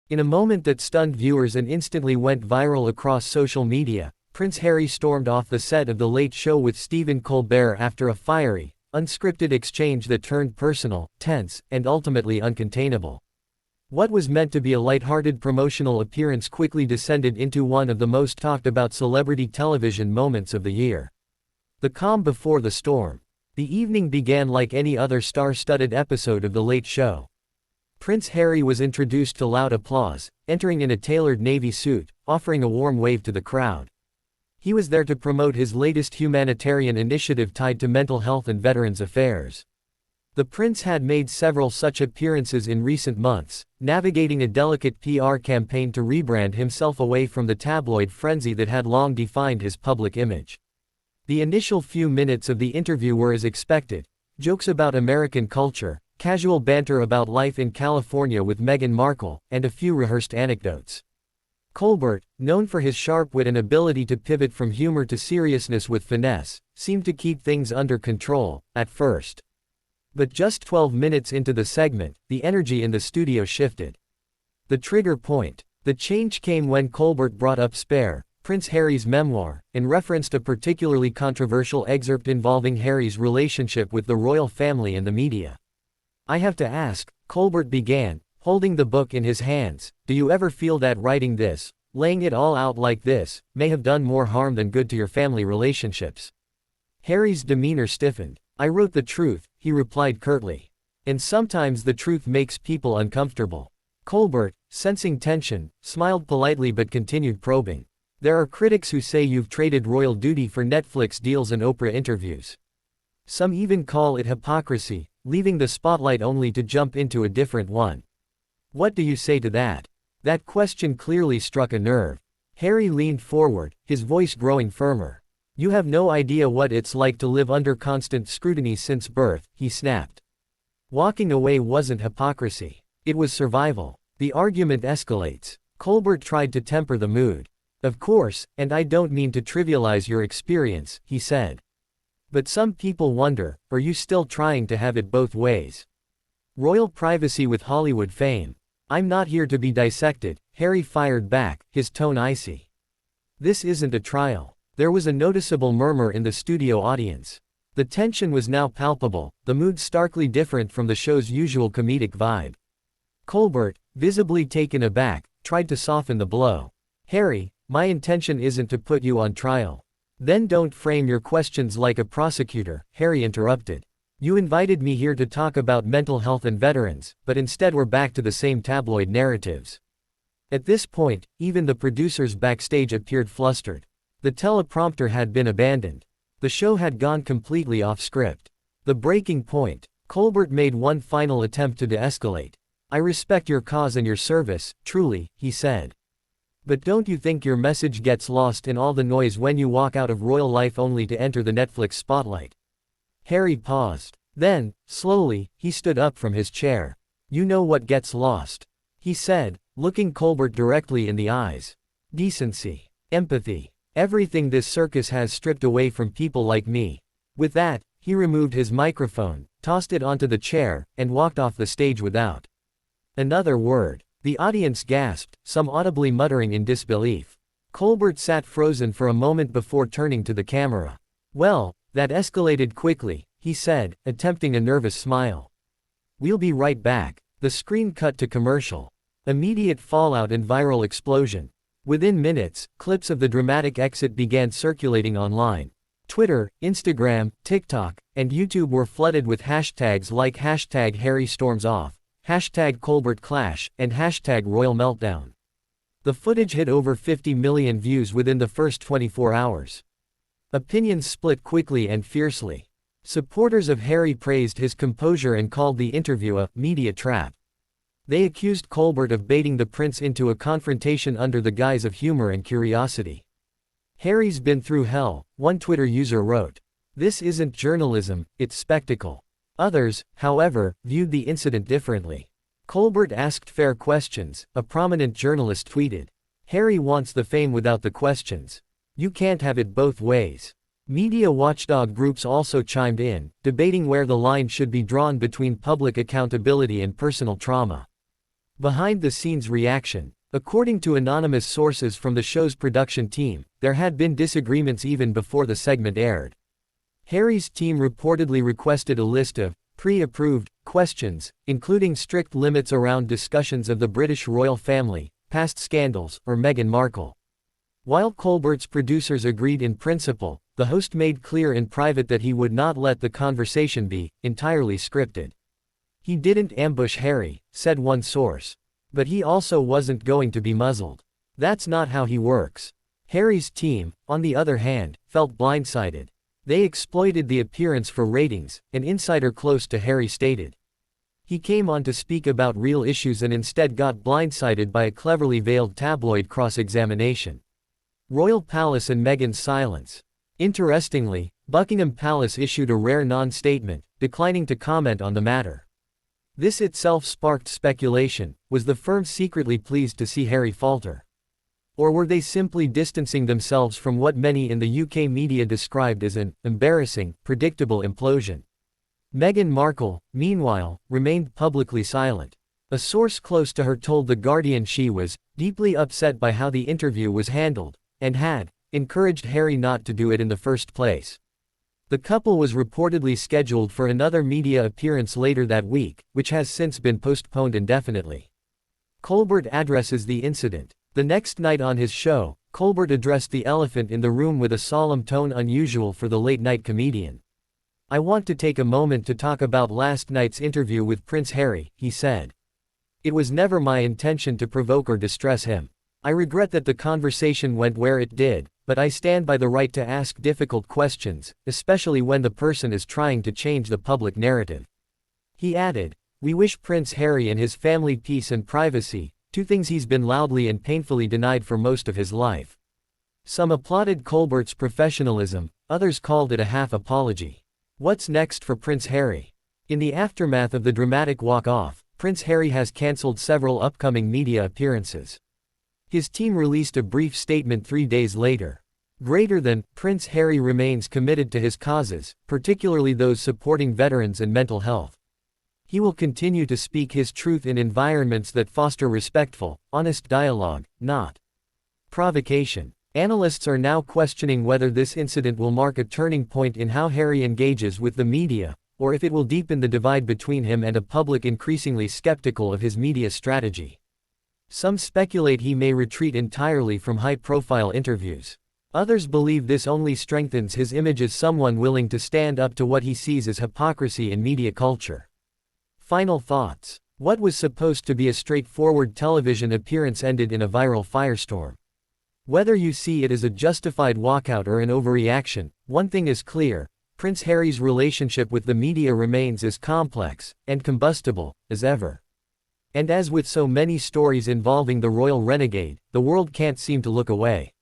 In a moment that stunned viewers and instantly went viral across social media, Prince Harry stormed off the set of The Late Show with Stephen Colbert after a fiery, unscripted exchange that turned personal, tense, and ultimately uncontainable. What was meant to be a light-hearted promotional appearance quickly descended into one of the most talked-about celebrity television moments of the year. The calm before the storm. The evening began like any other star-studded episode of The Late Show. Prince Harry was introduced to loud applause, entering in a tailored navy suit, offering a warm wave to the crowd. He was there to promote his latest humanitarian initiative tied to mental health and veterans affairs. The prince had made several such appearances in recent months, navigating a delicate PR campaign to rebrand himself away from the tabloid frenzy that had long defined his public image. The initial few minutes of the interview were as expected: jokes about American culture, casual banter about life in California with Meghan Markle, and a few rehearsed anecdotes. Colbert, known for his sharp wit and ability to pivot from humor to seriousness with finesse, seemed to keep things under control, at first. But just 12 minutes into the segment, the energy in the studio shifted. The trigger point. The change came when Colbert brought up Spare, Prince Harry's memoir, and referenced a particularly controversial excerpt involving Harry's relationship with the royal family and the media. "I have to ask," Colbert began, holding the book in his hands, "do you ever feel that writing this, laying it all out like this, may have done more harm than good to your family relationships?" Harry's demeanor stiffened. "I wrote the truth," he replied curtly. "And sometimes the truth makes people uncomfortable." Colbert, sensing tension, smiled politely but continued probing. "There are critics who say you've traded royal duty for Netflix deals and Oprah interviews. Some even call it hypocrisy, leaving the spotlight only to jump into a different one. What do you say to that?" That question clearly struck a nerve. Harry leaned forward, his voice growing firmer. "You have no idea what it's like to live under constant scrutiny since birth," he snapped. Walking away wasn't hypocrisy. It was survival. The argument escalates. Colbert tried to temper the mood. "Of course, and I don't mean to trivialize your experience," he said. "But some people wonder, are you still trying to have it both ways? Royal privacy with Hollywood fame." "I'm not here to be dissected," Harry fired back, his tone icy. "This isn't a trial." There was a noticeable murmur in the studio audience. The tension was now palpable, the mood starkly different from the show's usual comedic vibe. Colbert, visibly taken aback, tried to soften the blow. "Harry, my intention isn't to put you on trial." "Then don't frame your questions like a prosecutor," Harry interrupted. "You invited me here to talk about mental health and veterans, but instead we're back to the same tabloid narratives." At this point, even the producers backstage appeared flustered. The teleprompter had been abandoned. The show had gone completely off script. The breaking point. Colbert made one final attempt to de-escalate. "I respect your cause and your service, truly," he said. "But don't you think your message gets lost in all the noise when you walk out of royal life only to enter the Netflix spotlight?" Harry paused. Then, slowly, he stood up from his chair. "You know what gets lost," he said, looking Colbert directly in the eyes. "Decency. Empathy. Everything this circus has stripped away from people like me." With that, he removed his microphone, tossed it onto the chair, and walked off the stage without another word. The audience gasped, some audibly muttering in disbelief. Colbert sat frozen for a moment before turning to the camera. "Well, that escalated quickly," he said, attempting a nervous smile. "We'll be right back." The screen cut to commercial. Immediate fallout and viral explosion. Within minutes, clips of the dramatic exit began circulating online. Twitter, Instagram, TikTok, and YouTube were flooded with hashtags like #HarryStormsOff, #ColbertClash, and #RoyalMeltdown. The footage hit over 50 million views within the first 24 hours. Opinions split quickly and fiercely. Supporters of Harry praised his composure and called the interview a media trap. They accused Colbert of baiting the prince into a confrontation under the guise of humor and curiosity. "Harry's been through hell," one Twitter user wrote. "This isn't journalism, it's spectacle." Others, however, viewed the incident differently. "Colbert asked fair questions," a prominent journalist tweeted. "Harry wants the fame without the questions. You can't have it both ways." Media watchdog groups also chimed in, debating where the line should be drawn between public accountability and personal trauma. Behind-the-scenes reaction. According to anonymous sources from the show's production team, there had been disagreements even before the segment aired. Harry's team reportedly requested a list of pre-approved questions, including strict limits around discussions of the British royal family, past scandals, or Meghan Markle. While Colbert's producers agreed in principle, the host made clear in private that he would not let the conversation be entirely scripted. He didn't ambush Harry, said one source. But he also wasn't going to be muzzled. That's not how he works. Harry's team, on the other hand, felt blindsided. They exploited the appearance for ratings, an insider close to Harry stated. He came on to speak about real issues and instead got blindsided by a cleverly veiled tabloid cross-examination. Royal Palace and Meghan's silence. Interestingly, Buckingham Palace issued a rare non-statement, declining to comment on the matter. This itself sparked speculation. Was the firm secretly pleased to see Harry falter? Or were they simply distancing themselves from what many in the UK media described as an embarrassing, predictable implosion? Meghan Markle, meanwhile, remained publicly silent. A source close to her told The Guardian she was deeply upset by how the interview was handled, and had encouraged Harry not to do it in the first place. The couple was reportedly scheduled for another media appearance later that week, which has since been postponed indefinitely. Colbert addresses the incident. The next night on his show, Colbert addressed the elephant in the room with a solemn tone unusual for the late-night comedian. "I want to take a moment to talk about last night's interview with Prince Harry," he said. "It was never my intention to provoke or distress him. I regret that the conversation went where it did, but I stand by the right to ask difficult questions, especially when the person is trying to change the public narrative." He added, "We wish Prince Harry and his family peace and privacy, two things he's been loudly and painfully denied for most of his life." Some applauded Colbert's professionalism, others called it a half-apology. What's next for Prince Harry? In the aftermath of the dramatic walk-off, Prince Harry has cancelled several upcoming media appearances. His team released a brief statement 3 days later. Greater than, Prince Harry remains committed to his causes, particularly those supporting veterans and mental health. He will continue to speak his truth in environments that foster respectful, honest dialogue, not provocation. Analysts are now questioning whether this incident will mark a turning point in how Harry engages with the media, or if it will deepen the divide between him and a public increasingly skeptical of his media strategy. Some speculate he may retreat entirely from high-profile interviews. Others believe this only strengthens his image as someone willing to stand up to what he sees as hypocrisy in media culture. Final thoughts. What was supposed to be a straightforward television appearance ended in a viral firestorm. Whether you see it as a justified walkout or an overreaction, one thing is clear: Prince Harry's relationship with the media remains as complex and combustible as ever. And as with so many stories involving the royal renegade, the world can't seem to look away.